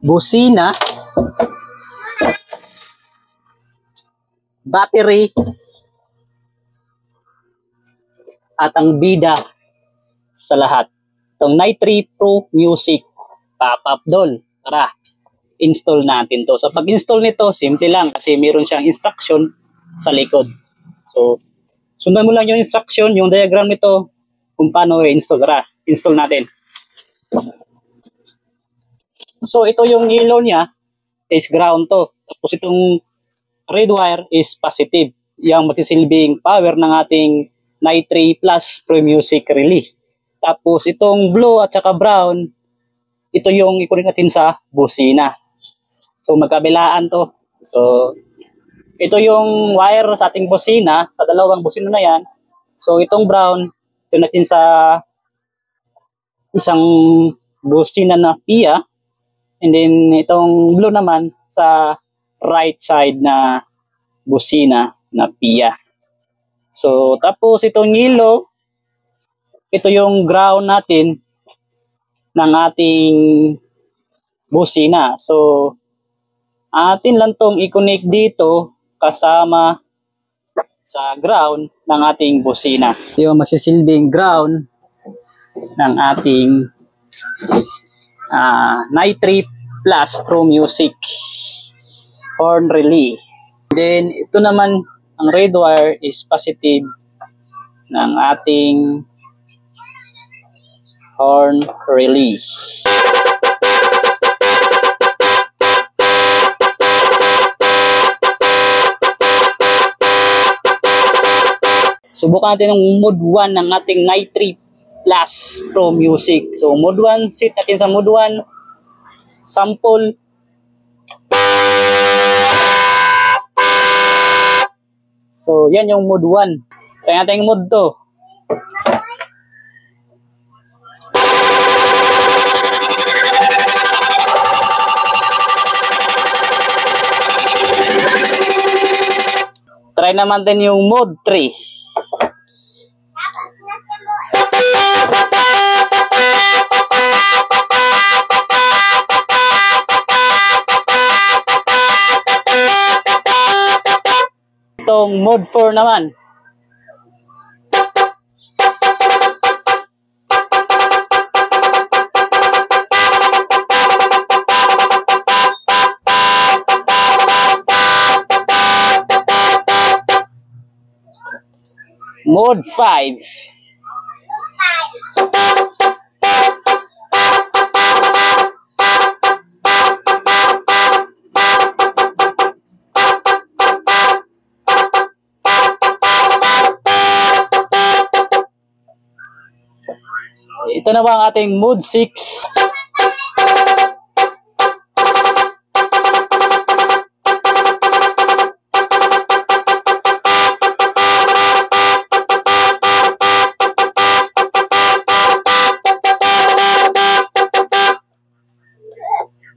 busina, battery, at ang bida sa lahat, itong Night 3 Pro Music pop-up doll. Tara, install natin to. So pag install nito, simple lang kasi meron siyang instruction sa likod. So sundan mo lang yung instruction, yung diagram nito kung paano i-install. Tara, install natin. So ito yung yellow niya is ground to. Tapos itong red wire is positive. Yung matisilbing power ng ating Night 3 Plus Pro Music Relay. Tapos itong blue at saka brown, ito yung ikunin natin sa busina. So magkabilaan to. So ito yung wire sa ating busina, sa dalawang busina na yan. So itong brown, ito natin sa isang busina na PIA. And then itong blue naman sa right side na busina na PIA. So tapos itong yellow, ito yung ground natin ng ating busina. So atin lang tong i-connect dito kasama sa ground ng ating busina. Ito yung masisilbing ground ng ating Night 3 Plus Pro Music horn relay. Then ito naman, ang red wire is positive ng ating horn relay. Subukan natin ng mode 1 ng ating Night 3 Plus Pro Music. So mode 1, set natin sa mode 1, sample. So yan yung mode 1. Kaya natin yung mode 2. Try naman din yung mode 3. Itong mode 4 naman. Mode 5. Ito na ba ang ating mode 6?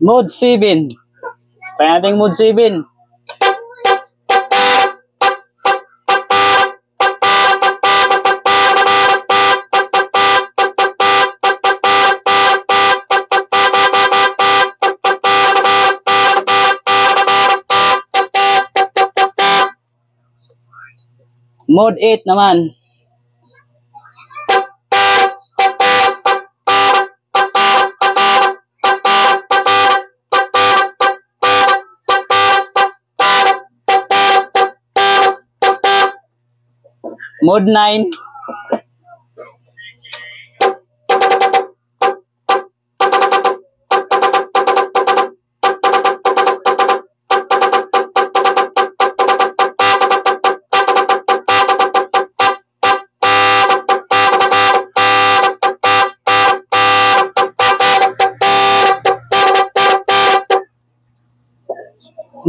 Mode 7. Kaya natin mode 7. Mode 8 naman. Mode 9.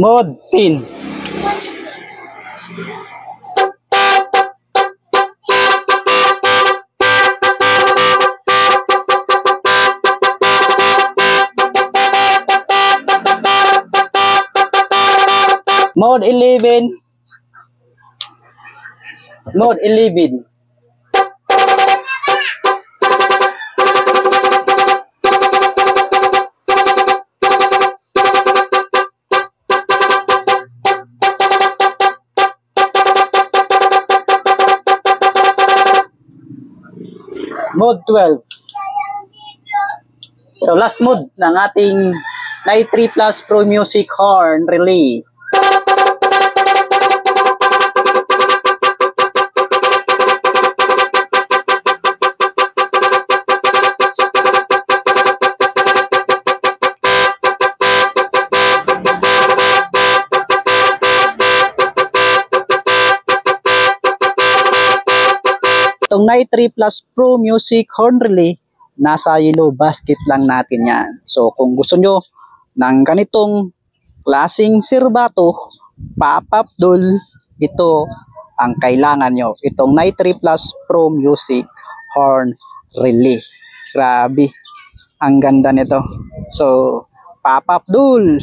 Mode 10. Mode 11. Mode 11. Mode 12. So last mode ng ating Night 3 Plus Pro Music Horn Relay. Itong Night 3 Plus Pro Music Horn Relay, nasa yellow basket lang natin yan. So kung gusto nyo ng ganitong klaseng sirbato, pop-up doll, ito ang kailangan nyo. Itong Night 3 Plus Pro Music Horn Relay. Grabe, ang ganda nito. So pop-up doll,